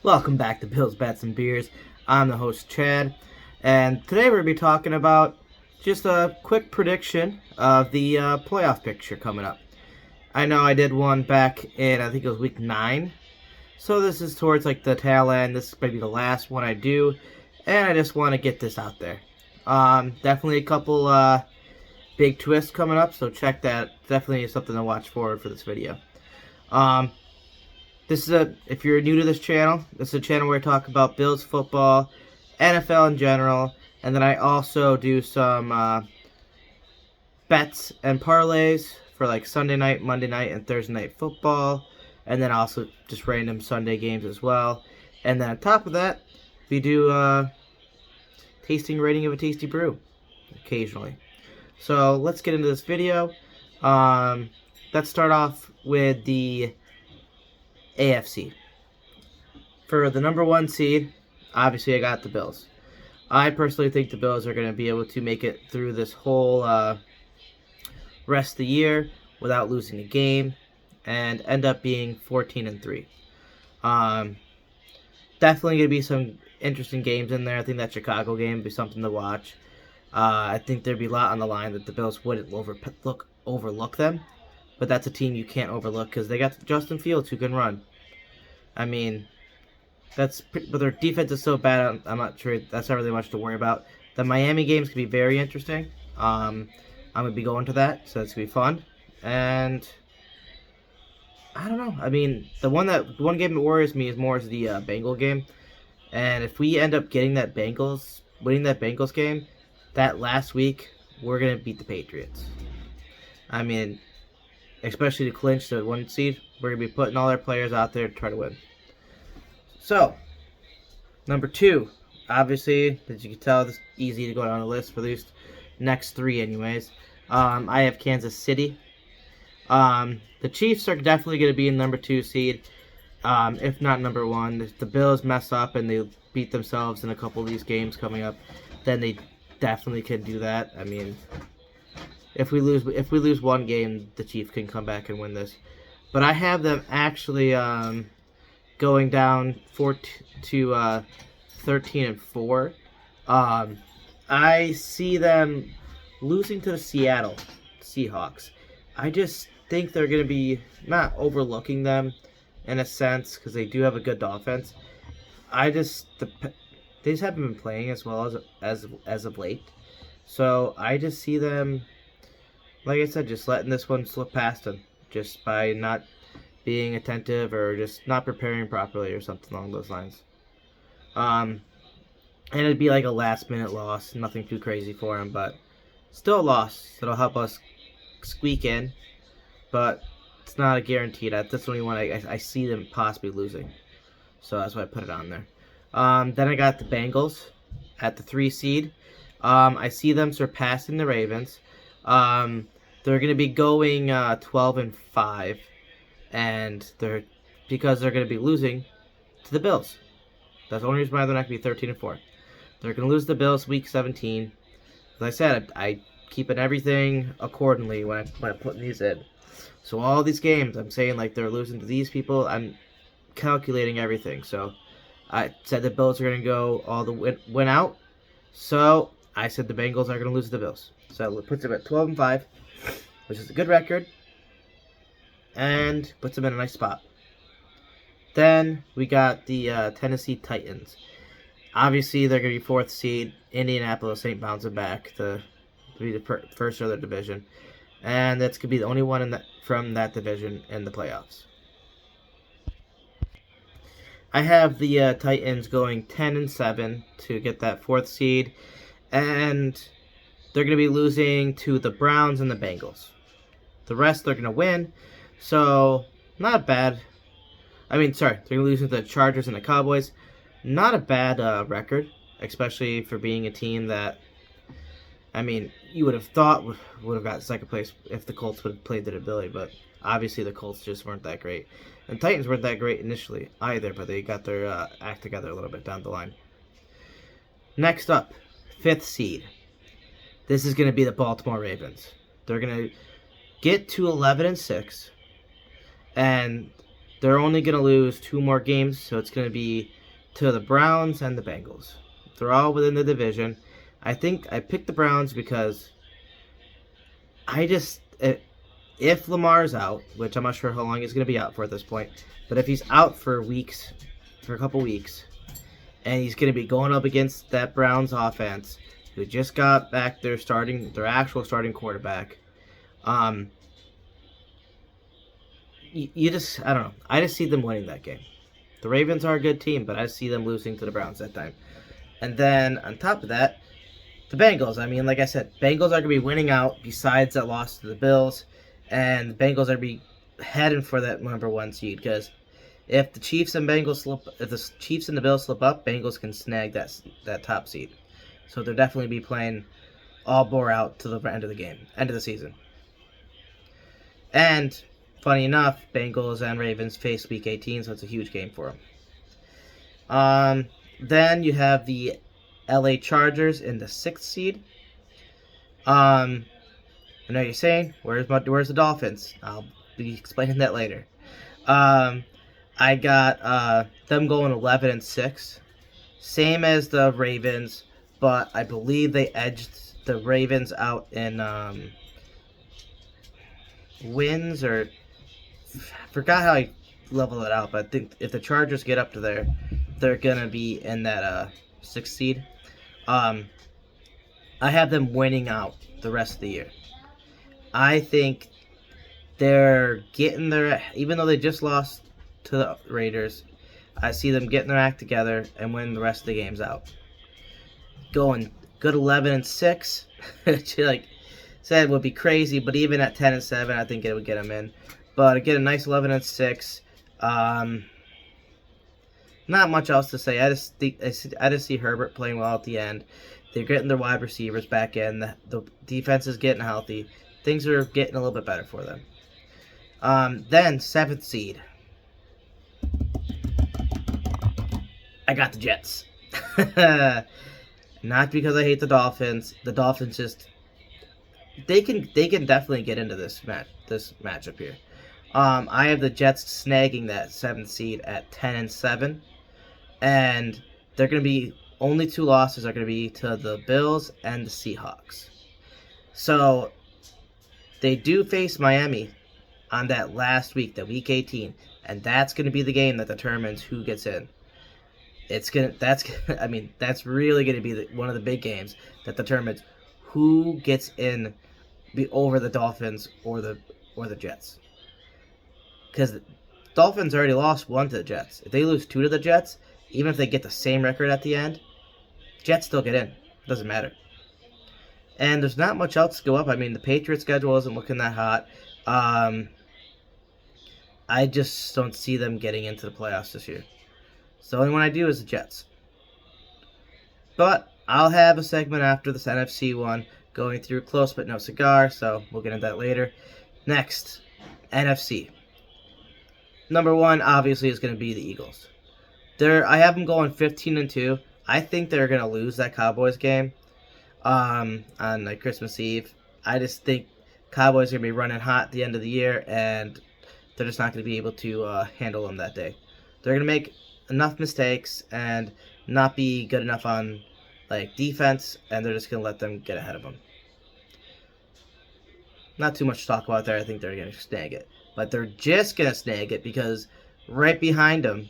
Welcome back to Bills, Bats, and Beers. I'm the host, Chad, and today we're going to be talking about just a quick prediction of the playoff picture coming up. I know I did one back in, I think it was week 9, so this is towards like the tail end. This is maybe the last one I do, and I just want to get this out there. Definitely a couple big twists coming up, so check that. Definitely something to watch forward for this video. If you're new to this channel, this is a channel where I talk about Bills football, NFL in general, and then I also do some bets and parlays for like Sunday night, Monday night, and Thursday night football, and then also just random Sunday games as well. And then on top of that, we do tasting rating of a tasty brew occasionally. So let's get into this video. Let's start off with the AFC. For the number 1 seed, obviously I got the Bills. I personally think the Bills are going to be able to make it through this whole rest of the year without losing a game and end up being 14-3. Definitely going to be some interesting games in there. I think that Chicago game would be something to watch. I think there'd be a lot on the line that the Bills wouldn't overlook them. But that's a team you can't overlook because they got Justin Fields who can run. I mean, but their defense is so bad, I'm not sure that's not really much to worry about. The Miami games could be very interesting. I'm going to be going to that, so it's going to be fun. And I don't know. I mean, the one game that worries me is the Bengal game. And if we end up winning that Bengals game, that last week, we're going to beat the Patriots. I mean, especially to clinch the 1 seed, we're going to be putting all our players out there to try to win. So, number 2, obviously, as you can tell, it's easy to go down the list for these next 3 anyways. I have Kansas City. The Chiefs are definitely going to be in number 2 seed, if not number 1. If the Bills mess up and they beat themselves in a couple of these games coming up, then they definitely can do that. I mean, if we lose one game, the Chiefs can come back and win this. But I have them actually going down to 13-4. I see them losing to the Seattle Seahawks. I just think they're going to be not overlooking them in a sense because they do have a good offense. They just haven't been playing as well as of late. So I just see them, like I said, just letting this one slip past them just by not being attentive or just not preparing properly or something along those lines. And it'd be like a last-minute loss, nothing too crazy for them, but still a loss that'll help us squeak in, but it's not a guarantee. That's the only one I see them possibly losing. So that's why I put it on there. Then I got the Bengals at the 3 seed. I see them surpassing the Ravens. They're going to be going 12-5, and because they're going to be losing to the Bills. That's the only reason why they're not going to be 13-4. They're going to lose the Bills week 17. As I said, I keeping everything accordingly when I'm putting these in. So all these games, I'm saying like they're losing to these people. I'm calculating everything. So I said the Bills are going to go all the win out. So I said the Bengals are going to lose to the Bills. So it puts them at 12-5, which is a good record, and puts them in a nice spot. Then we got the Tennessee Titans. Obviously, they're going to be 4th seed. Indianapolis ain't bouncing back to be the first of their division, and that's going to be the only one from that division in the playoffs. I have the Titans going 10-7 to get that 4th seed, and they're going to be losing to the Browns and the Bengals. The rest they're going to win, so not bad. They're going to lose to the Chargers and the Cowboys. Not a bad record, especially for being a team that, you would have thought would have got 2nd place if the Colts would have played their ability, but obviously the Colts just weren't that great. And Titans weren't that great initially either, but they got their act together a little bit down the line. Next up, 5th seed. This is going to be the Baltimore Ravens. They're going to get to 11-6, and they're only going to lose 2 more games, so it's going to be to the Browns and the Bengals. They're all within the division. I think I picked the Browns because if Lamar's out, which I'm not sure how long he's going to be out for at this point, but if he's out for a couple weeks, and he's going to be going up against that Browns offense, who just got back their actual starting quarterback, I don't know. I just see them winning that game. The Ravens are a good team, but I see them losing to the Browns that time. And then on top of that, the Bengals. I mean, like I said, Bengals are going to be winning out besides that loss to the Bills. And the Bengals are going to be heading for that number 1 seed because if the Chiefs and the Bills slip up, Bengals can snag that top seed. So they'll definitely be playing all bore out to the end of the season. And funny enough, Bengals and Ravens face Week 18, so it's a huge game for them. Then you have the LA Chargers in the 6th seed. I know you're saying, where's the Dolphins? I'll be explaining that later. I got them going 11-6, same as the Ravens, but I believe they edged the Ravens out in wins, or I forgot how I leveled it out, but I think if the Chargers get up to there, they're gonna be in that 6th seed. I have them winning out the rest of the year. I think they're getting even though they just lost to the Raiders, I see them getting their act together and winning the rest of the games out. Going good 11-6, which like said would be crazy, but even at 10-7, I think it would get them in. But again, a nice 11-6. Not much else to say. I just see Herbert playing well at the end. They're getting their wide receivers back in. The defense is getting healthy. Things are getting a little bit better for them. Then 7th seed. I got the Jets. Not because I hate the Dolphins. The Dolphins just they can definitely get into this matchup here. I have the Jets snagging that 7th seed at 10-7, and they're going to be only 2 losses are going to be to the Bills and the Seahawks. So they do face Miami on that last week, that Week 18, and that's going to be the game that determines who gets in. That's really going to be one of the big games that determines who gets in over the Dolphins or the Jets. Because the Dolphins already lost 1 to the Jets. If they lose 2 to the Jets, even if they get the same record at the end, Jets still get in. It doesn't matter. And there's not much else to go up. I mean, the Patriots schedule isn't looking that hot. I just don't see them getting into the playoffs this year. So the only one I do is the Jets. But I'll have a segment after this NFC one going through Close But No Cigar, so we'll get into that later. Next, NFC. Number 1, obviously, is going to be the Eagles. I have them going 15-2. I think they're going to lose that Cowboys game on like Christmas Eve. I just think Cowboys are going to be running hot at the end of the year, and they're just not going to be able to handle them that day. They're going to make enough mistakes and not be good enough on like defense, and they're just going to let them get ahead of them. Not too much to talk about there. I think they're going to snag it. But they're just going to snag it because right behind them,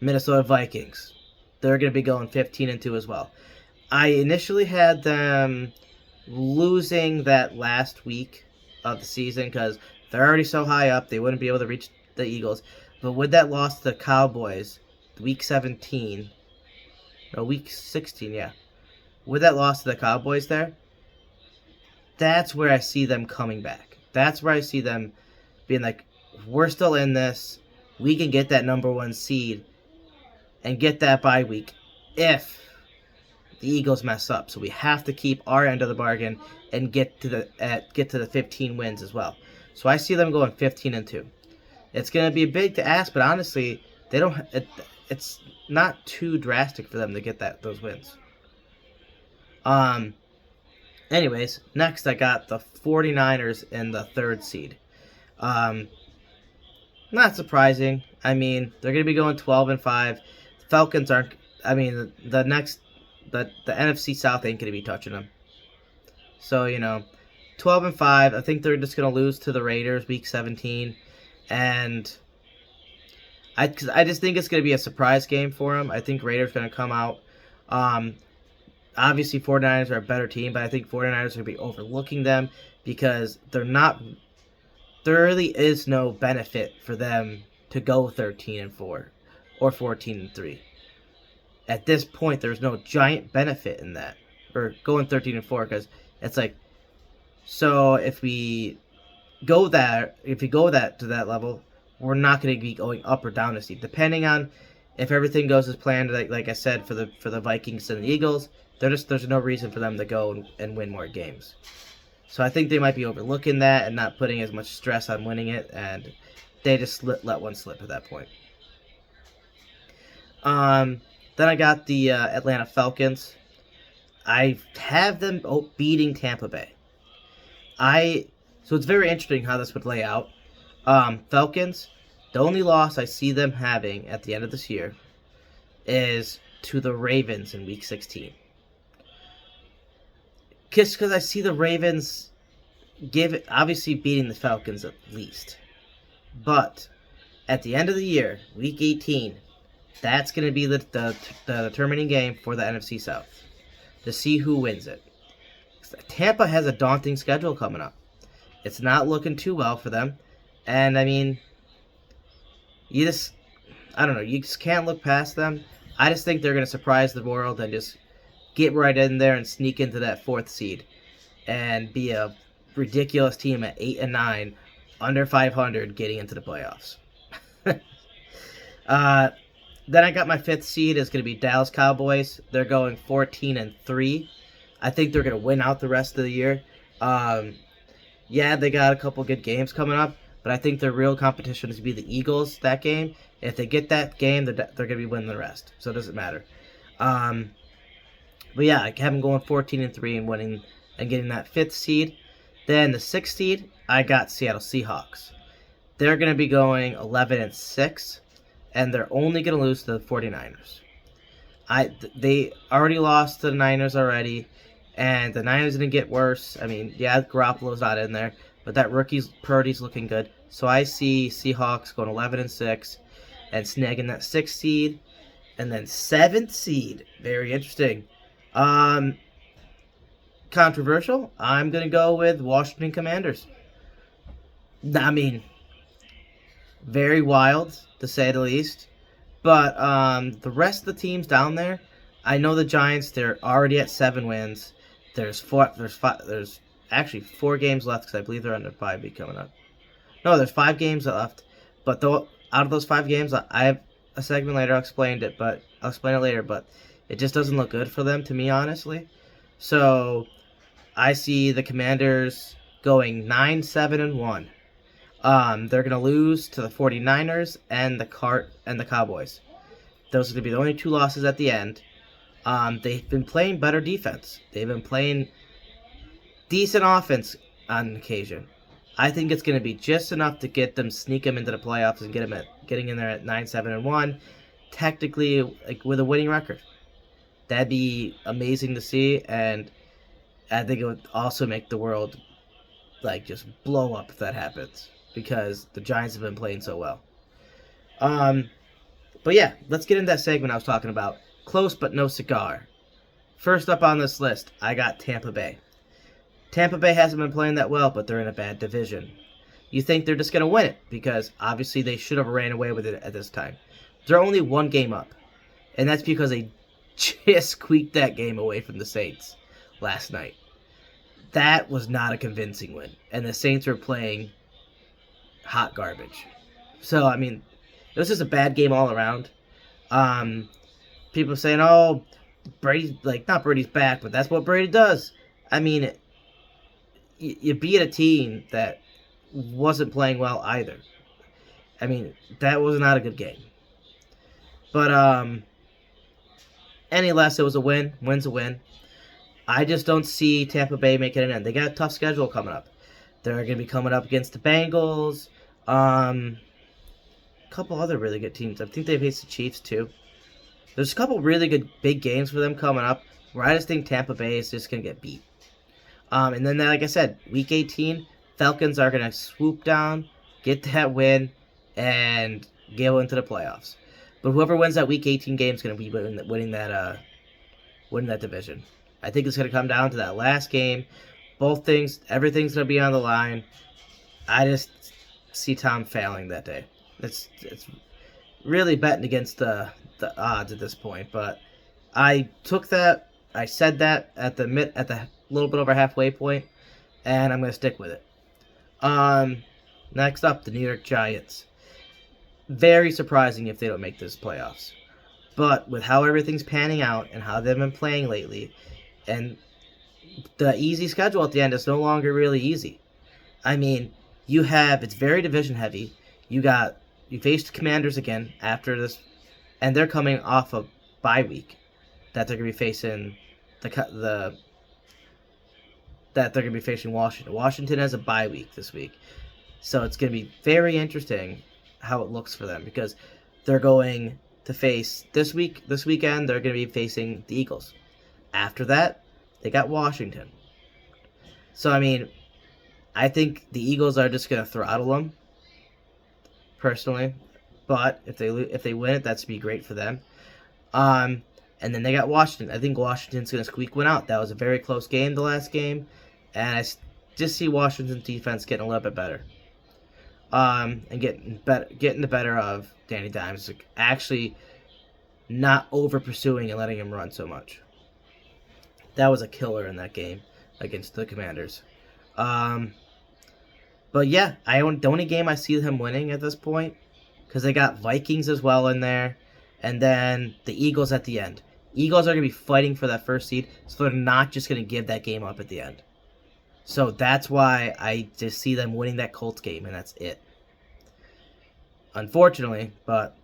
Minnesota Vikings. They're going to be going 15-2 as well. I initially had them losing that last week of the season because they're already so high up, they wouldn't be able to reach the Eagles. But with that loss to the Cowboys, week 16, yeah. With that loss to the Cowboys there, that's where I see them coming back. That's where I see them being like, we're still in this. We can get that number 1 seed and get that bye week if the Eagles mess up. So we have to keep our end of the bargain and get to the 15 wins as well. So I see them going 15-2. It's going to be big to ask, but honestly, it's not too drastic for them to get those wins. Anyways, next I got the 49ers in the 3rd seed. Not surprising. I mean, they're going to be going 12-5. The Falcons aren't. I mean, the NFC South ain't going to be touching them. So 12-5. I think they're just going to lose to the Raiders week 17, and I just think it's going to be a surprise game for them. I think Raiders going to come out. Obviously, 49ers are a better team, but I think 49ers are going to be overlooking them because they're not. There really is no benefit for them to go 13-4 or 14-3. At this point, there's no giant benefit in that, or going 13-4, because it's like, so if we go to that level, we're not going to be going up or down a seed, depending on if everything goes as planned. Like I said, for the Vikings and the Eagles, there's no reason for them to go and win more games. So I think they might be overlooking that and not putting as much stress on winning it, and they just let one slip at that point. Then I got the Atlanta Falcons. I have them beating Tampa Bay. So it's very interesting how this would lay out. Falcons, the only loss I see them having at the end of this year is to the Ravens in Week 16. Because I see the Ravens obviously beating the Falcons at least. But at the end of the year, Week 18, that's going to be the determining game for the NFC South to see who wins it. Tampa has a daunting schedule coming up. It's not looking too well for them. And, I mean, you just can't look past them. I just think they're going to surprise the world and just get right in there and sneak into that 4th seed and be a ridiculous team at 8-9, under 500, getting into the playoffs. Then I got my 5th seed is going to be Dallas Cowboys. They're going 14-3. I think they're going to win out the rest of the year. Yeah, they got a couple good games coming up, but I think their real competition is to be the Eagles that game. If they get that game, they're going to be winning the rest, so it doesn't matter. But yeah, I have them going 14-3 and winning and getting that 5th seed. Then the 6th seed, I got Seattle Seahawks. They're going to be going 11-6, and they're only going to lose to the 49ers. They already lost to the Niners already, and the Niners didn't get worse. I mean, yeah, Garoppolo's not in there, but that Purdy's looking good. So I see Seahawks going 11-6 and snagging that 6th seed. And then 7th seed, very interesting. Controversial. I'm going to go with Washington Commanders. I mean, very wild, to say the least. But the rest of the teams down there, I know the Giants, they're already at 7 wins. There's actually 4 games left because I believe they're under 5 week coming up. No, there's 5 games left. But out of those 5 games, I have a segment later. I'll explain it later. But it just doesn't look good for them, to me, honestly. So I see the Commanders going 9-7-1. They're gonna lose to the 49ers and the Cowboys. Those are gonna be the only 2 losses at the end. They've been playing better defense. They've been playing decent offense on occasion. I think it's going to be just enough to sneak them into the playoffs and getting in there at 9-7-1, technically with a winning record. That'd be amazing to see, and I think it would also make the world just blow up if that happens, because the Giants have been playing so well. But yeah, let's get into that segment I was talking about. Close but no cigar. First up on this list, I got Tampa Bay. Tampa Bay hasn't been playing that well, but they're in a bad division. You think they're just going to win it, because obviously they should have ran away with it at this time. They're only 1 game up, and that's because they just squeaked that game away from the Saints last night. That was not a convincing win, and the Saints were playing hot garbage. So, I mean, it was just a bad game all around. People saying, oh, Brady, not Brady's back, but that's what Brady does. I mean, you beat a team that wasn't playing well either. I mean, that was not a good game. But, any less, it was a win. Win's a win. I just don't see Tampa Bay making it in. They got a tough schedule coming up. They're going to be coming up against the Bengals. couple other really good teams. I think they faced the Chiefs too. There's a couple really good big games for them coming up where I just think Tampa Bay is just going to get beat. And then, like I said, Week 18, Falcons are going to swoop down, get that win, and go into the playoffs. But whoever wins that Week 18 game is going to be winning that division. I think it's going to come down to that last game. Both things, everything's going to be on the line. I just see Tom failing that day. It's really betting against the odds at this point, but I took that. I said that at the little bit over halfway point, and I'm going to stick with it. Next up, the New York Giants. Very surprising if they don't make this playoffs. But with how everything's panning out and how they've been playing lately, and the easy schedule at the end is no longer really easy. I mean, it's very division heavy. You faced Commanders again after this, and they're coming off a bye week that they're going to be facing that they're going to be facing Washington. Washington has a bye week this week. So it's going to be very interesting how it looks for them because they're going to face this weekend they're going to be facing the Eagles. After that, they got Washington. So I mean, I think the Eagles are just going to throttle them personally, but if they win it, that's be great for them. And then they got Washington. I think Washington's going to squeak one out. That was a very close game, the last game, and I just see Washington's defense getting a little bit better. And getting the better of Danny Dimes, actually not over pursuing and letting him run so much. That was a killer in that game against the Commanders. But yeah, the only game I see them winning at this point, because they got Vikings as well in there, and then the Eagles at the end. Eagles are going to be fighting for that first seed, so they're not just going to give that game up at the end. So that's why I just see them winning that Colts game, and that's it. Unfortunately, but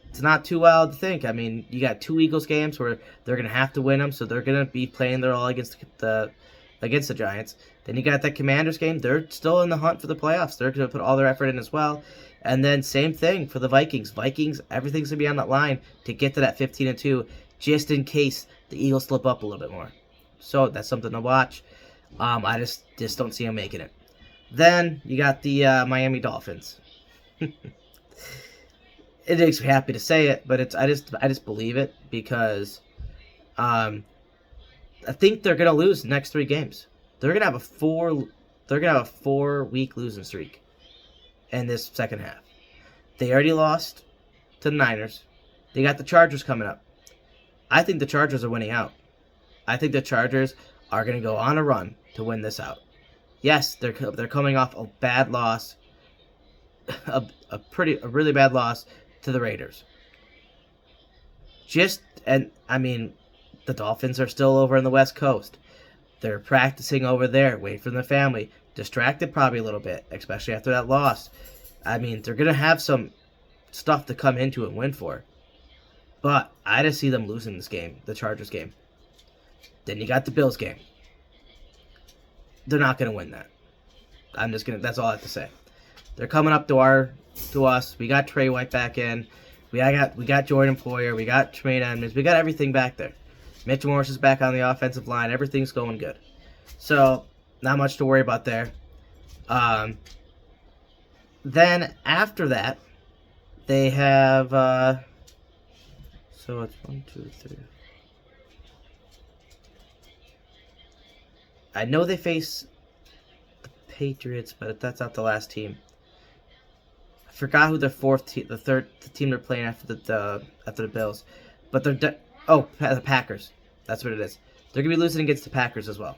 it's not too wild to think. I mean, you got 2 Eagles games where they're going to have to win them, so they're going to be playing their all against the Giants. Then you got that Commanders game. They're still in the hunt for the playoffs. They're going to put all their effort in as well. And then same thing for the Vikings. Everything's going to be on that line to get to that 15-2, just in case the Eagles slip up a little bit more. So that's something to watch. I just don't see them making it. Then you got the Miami Dolphins. It makes me happy to say it, but I just believe it because I think they're gonna lose the next 3 games. They're gonna have a 4-week losing streak in this second half. They already lost to the Niners. They got the Chargers coming up. I think the Chargers are winning out. I think the Chargers are gonna go on a run to win this out. Yes, they're coming off a bad loss, a really bad loss to the Raiders. The Dolphins are still over on the West Coast. They're practicing over there, waiting for their family. Distracted probably a little bit, especially after that loss. I mean, they're going to have some stuff to come into and win for. But I just see them losing this game, the Chargers game. Then you got the Bills game. They're not going to win that. That's all I have to say. They're coming up to us. We got Trey White back in. We got Jordan Poyer. We got Tremaine Edmonds. We got everything back there. Mitch Morris is back on the offensive line. Everything's going good. So, not much to worry about there. Then, after that, they have... so, it's 1, 2, 3... I know they face the Patriots, but that's not the last team. I forgot who their the team they're playing after the Bills. But they're... the Packers. That's what it is. They're going to be losing against the Packers as well.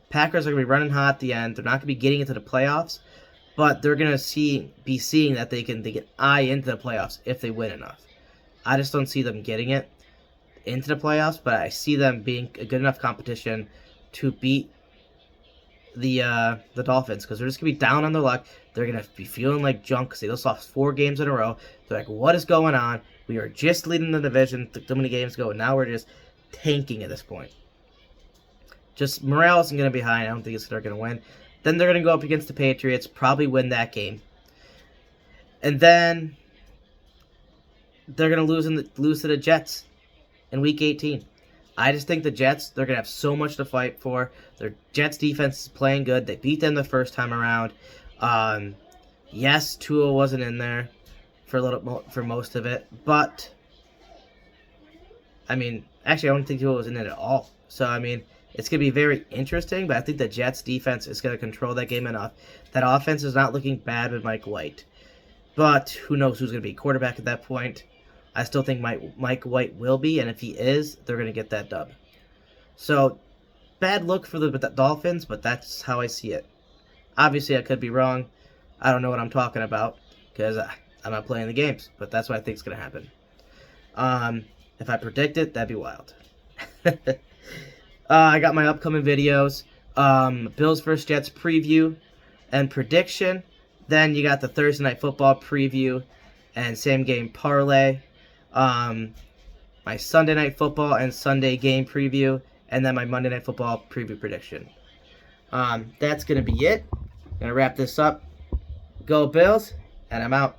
Packers are going to be running hot at the end. They're not going to be getting into the playoffs, but they're going to be seeing that they can eye into the playoffs if they win enough. I just don't see them getting it into the playoffs, but I see them being a good enough competition to beat the Dolphins, because they're just going to be down on their luck. They're going to be feeling like junk because they just lost 4 games in a row. They're like, what is going on? We are just leading the division so many games ago, and now we're just tanking at this point. Just morale isn't going to be high. I don't think they're going to win. Then they're going to go up against the Patriots, probably win that game. And then they're going to lose to the Jets in Week 18. I just think the Jets, they're going to have so much to fight for. Their Jets defense is playing good. They beat them the first time around. Yes, Tua wasn't in there for most of it, but I mean, actually, I don't think Tua was in it at all. So I mean, it's going to be very interesting, but I think the Jets defense is going to control that game enough. That offense is not looking bad with Mike White, but who knows who's going to be quarterback at that point. I still think Mike White will be, and if he is, they're going to get that dub. So, bad look for the Dolphins, but that's how I see it. Obviously, I could be wrong. I don't know what I'm talking about, because I'm not playing the games, but that's what I think is going to happen. If I predict it, that'd be wild. I got my upcoming videos, Bills vs. Jets preview and prediction. Then you got the Thursday Night Football preview and same game parlay. My Sunday Night Football and Sunday game preview, and then my Monday Night Football preview prediction. That's going to be it. I'm going to wrap this up. Go Bills, and I'm out.